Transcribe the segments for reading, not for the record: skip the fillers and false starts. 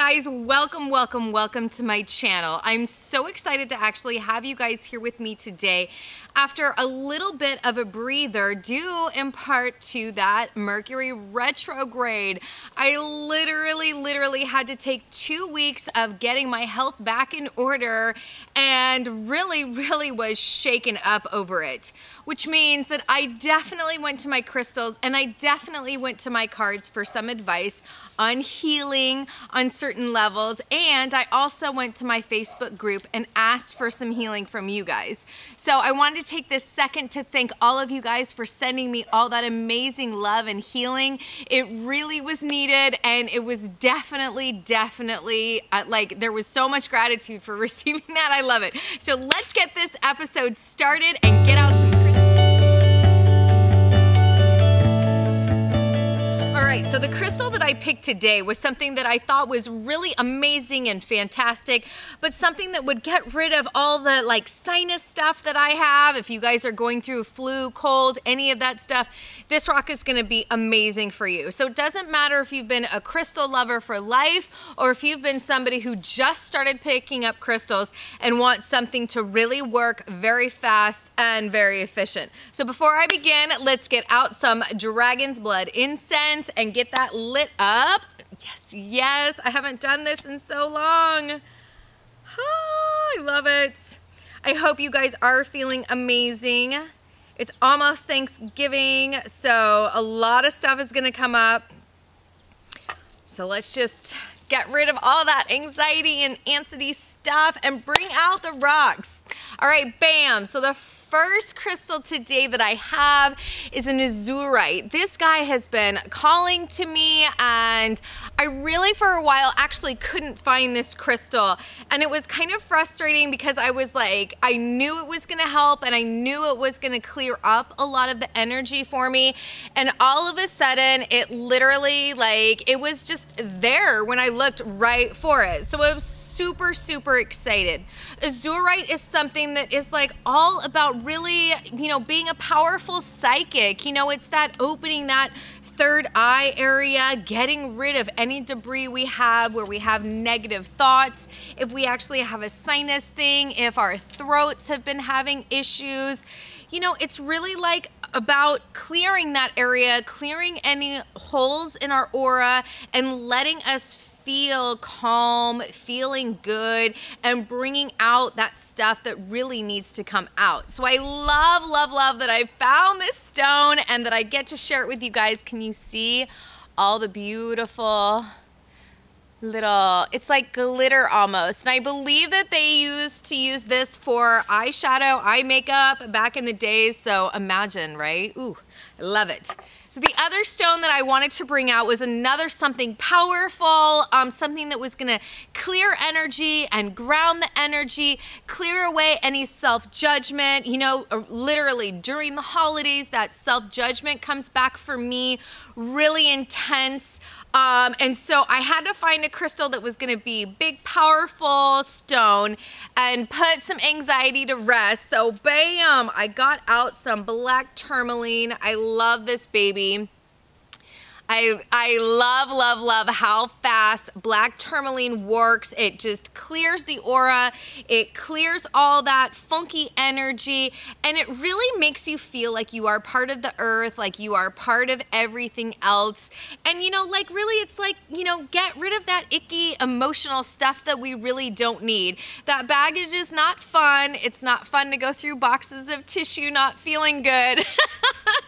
guys, welcome to my channel. I'm so excited to actually have you guys here with me today after a little bit of a breather due in part to that Mercury retrograde. I literally had to take 2 weeks of getting my health back in order and really was shaken up over it, which means that I definitely went to my crystals and I definitely went to my cards for some advice on healing on certain levels, and I also went to my Facebook group and asked for some healing from you guys. So I wanted to take this second to thank all of you guys for sending me all that amazing love and healing. It really was needed, and it was definitely like there was so much gratitude for receiving that. I love it. So let's get this episode started and get out some crystals. All right, so the crystal that I picked today was something that I thought was really amazing and fantastic, but something that would get rid of all the like sinus stuff that I have. If you guys are going through flu, cold, any of that stuff, this rock is gonna be amazing for you. So it doesn't matter if you've been a crystal lover for life or if you've been somebody who just started picking up crystals and wants something to really work very fast and very efficient. So before I begin, let's get out some dragon's blood incense and get that lit up. Yes, I haven't done this in so long. I love it. I hope you guys are feeling amazing. It's almost Thanksgiving, so a lot of stuff is gonna come up. So let's just get rid of all that anxiety and anxiety stuff and bring out the rocks. All right, bam. So the first crystal today that I have is an azurite. This guy has been calling to me, and I really for a while actually couldn't find this crystal, and it was kind of frustrating because I was like, I knew it was gonna help and I knew it was gonna clear up a lot of the energy for me, and all of a sudden it literally like it was just there when I looked right for it. So it was super excited. Azurite is something that is like all about really, you know, being a powerful psychic. You know, it's that opening that third eye area, getting rid of any debris we have where we have negative thoughts, if we actually have a sinus thing, if our throats have been having issues. You know, it's really like about clearing that area, clearing any holes in our aura and letting us feel calm, feeling good, and bringing out that stuff that really needs to come out. So I love that I found this stone and that I get to share it with you guys. Can you see all the beautiful little, it's like glitter almost. And I believe that they used to use this for eyeshadow, eye makeup back in the days. So imagine, right? Ooh, I love it. So the other stone that I wanted to bring out was another something powerful, something that was gonna clear energy and ground the energy, clear away any self-judgment. You know, literally during the holidays, that self-judgment comes back for me really intense. And so I had to find a crystal that was gonna be big, powerful stone and put some anxiety to rest. So bam, I got out some black tourmaline. I love this baby. I love how fast black tourmaline works. It just clears the aura. It clears all that funky energy, and it really makes you feel like you are part of the earth, like you are part of everything else. And you know, like really it's like, you know, get rid of that icky emotional stuff that we really don't need. That baggage is not fun. It's not fun to go through boxes of tissue not feeling good.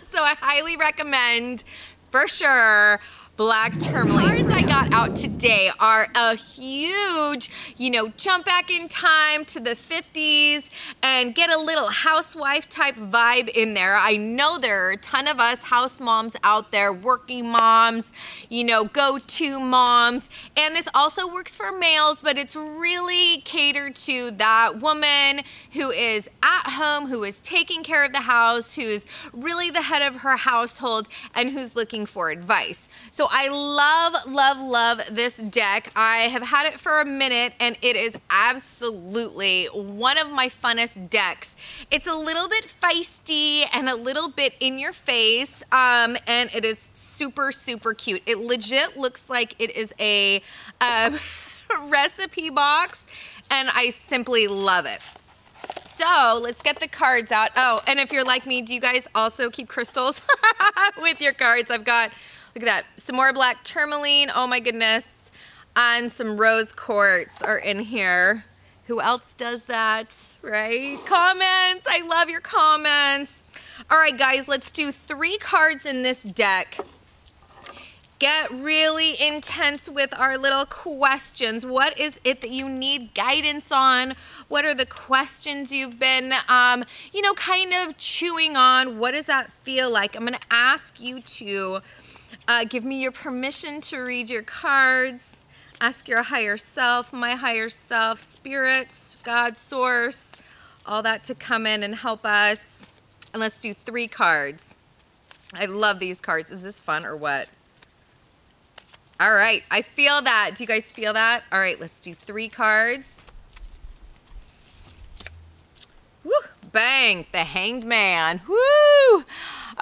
So I highly recommend, for sure, black tourmaline. The cards I got out today are a huge, you know, jump back in time to the 50s and get a little housewife type vibe in there. I know there are a ton of us house moms out there, working moms, you know, go-to moms. And this also works for males, but it's really catered to that woman who is at home, who is taking care of the house, who's really the head of her household, and who's looking for advice. So I love this deck. I have had it for a minute and it is absolutely one of my funnest decks. It's a little bit feisty and a little bit in your face, and it is super cute. It legit looks like it is a recipe box, and I simply love it. So let's get the cards out. Oh, and if you're like me, do you guys also keep crystals with your cards? I've got, look at that, some more black tourmaline. Oh my goodness. And some rose quartz are in here. Who else does that, right? Comments. I love your comments. All right, guys, let's do 3 cards in this deck. Get really intense with our little questions. What is it that you need guidance on? What are the questions you've been, you know, kind of chewing on? What does that feel like? I'm going to ask you to give me your permission to read your cards. Ask your higher self, my higher self, spirit, God, source, all that to come in and help us. And let's do 3 cards. I love these cards. Is this fun or what? All right, I feel that. Do you guys feel that? All right, let's do 3 cards. Woo, bang, the Hanged Man. Woo!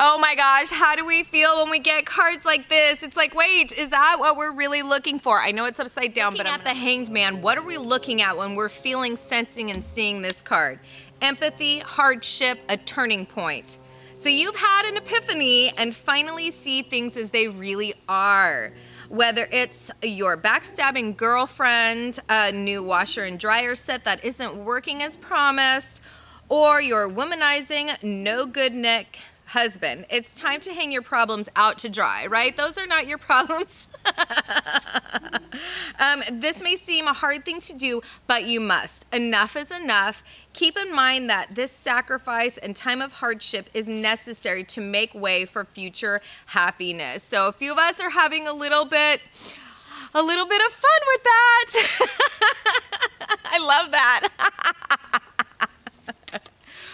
Oh my gosh, how do we feel when we get cards like this? It's like, wait, is that what we're really looking for? I know it's upside down, but at the Hanged Man, what are we looking at when we're feeling, sensing, and seeing this card? Empathy, hardship, a turning point. So you've had an epiphany and finally see things as they really are. Whether it's your backstabbing girlfriend, a new washer and dryer set that isn't working as promised, or your womanizing, no good Nick husband. It's time to hang your problems out to dry, right? Those are not your problems. This may seem a hard thing to do, but you must. Enough is enough. Keep in mind that this sacrifice and time of hardship is necessary to make way for future happiness. So a few of us are having a little bit of fun with that. I love that.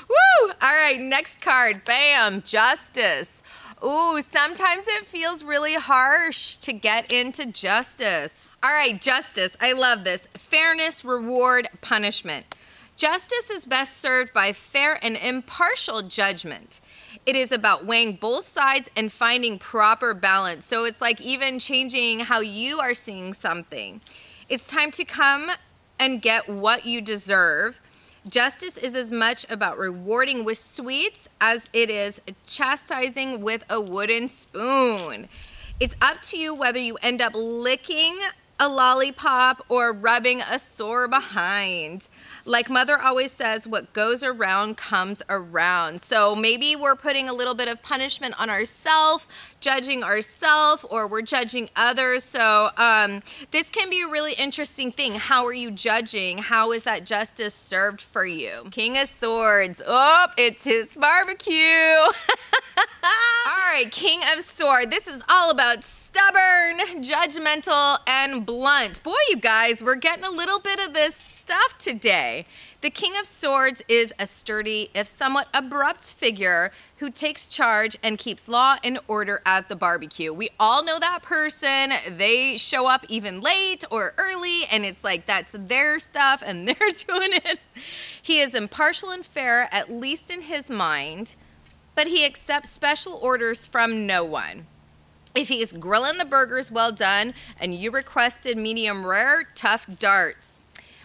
Woo! All right, next card. Bam, Justice. Ooh, sometimes it feels really harsh to get into justice. All right, justice. I love this. Fairness, reward, punishment. Justice is best served by fair and impartial judgment. It is about weighing both sides and finding proper balance. So it's like even changing how you are seeing something. It's time to come and get what you deserve. Justice is as much about rewarding with sweets as it is chastising with a wooden spoon. It's up to you whether you end up licking a lollipop or rubbing a sore behind. Like Mother always says, what goes around comes around. So maybe we're putting a little bit of punishment on ourselves, judging ourselves, or we're judging others. So this can be a really interesting thing. How are you judging? How is that justice served for you? King of Swords. Oh, it's his barbecue. All right, King of Swords. This is all about stubborn, judgmental, and blunt. Boy, you guys, we're getting a little bit of this stuff today. The King of Swords is a sturdy, if somewhat abrupt figure who takes charge and keeps law and order at the barbecue. We all know that person. They show up even late or early, and it's like that's their stuff and they're doing it. He is impartial and fair, at least in his mind, but he accepts special orders from no one. If he's grilling the burgers well done and you requested medium rare, tough darts.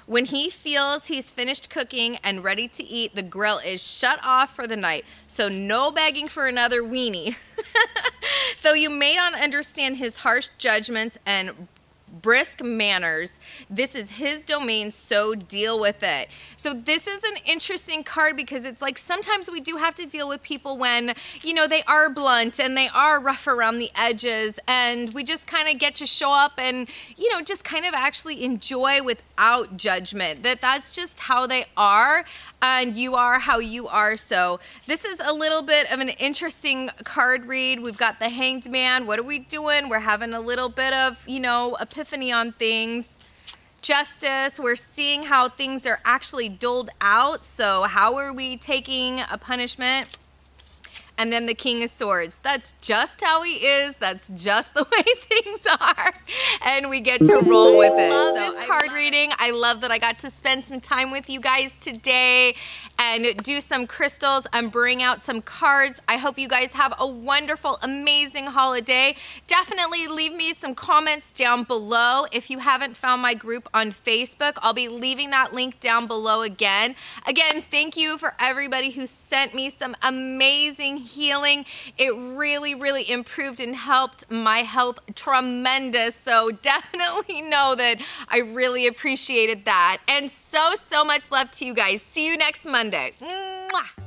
When he feels he's finished cooking and ready to eat, the grill is shut off for the night. So no begging for another weenie. Though you may not understand his harsh judgments and brisk manners, this is his domain, so deal with it. So this is an interesting card because it's like sometimes we do have to deal with people when, you know, they are blunt and they are rough around the edges, and we just kind of get to show up and, you know, just kind of actually enjoy without judgment. That's just how they are, and you are how you are. So this is a little bit of an interesting card read. We've got the Hanged Man. What are we doing? We're having a little bit of, you know, epiphany on things. Justice, we're seeing how things are actually doled out. So how are we taking a punishment and then the King of Swords. That's just how he is. That's just the way things are. And we get to roll with it. I love this card reading. I love that I got to spend some time with you guys today and do some crystals and bring out some cards. I hope you guys have a wonderful, amazing holiday. Definitely leave me some comments down below. If you haven't found my group on Facebook, I'll be leaving that link down below again. Again, thank you for everybody who sent me some amazing healing. It really, really improved and helped my health tremendous. So definitely know that I really appreciated that. And so much love to you guys. See you next Monday. Mwah!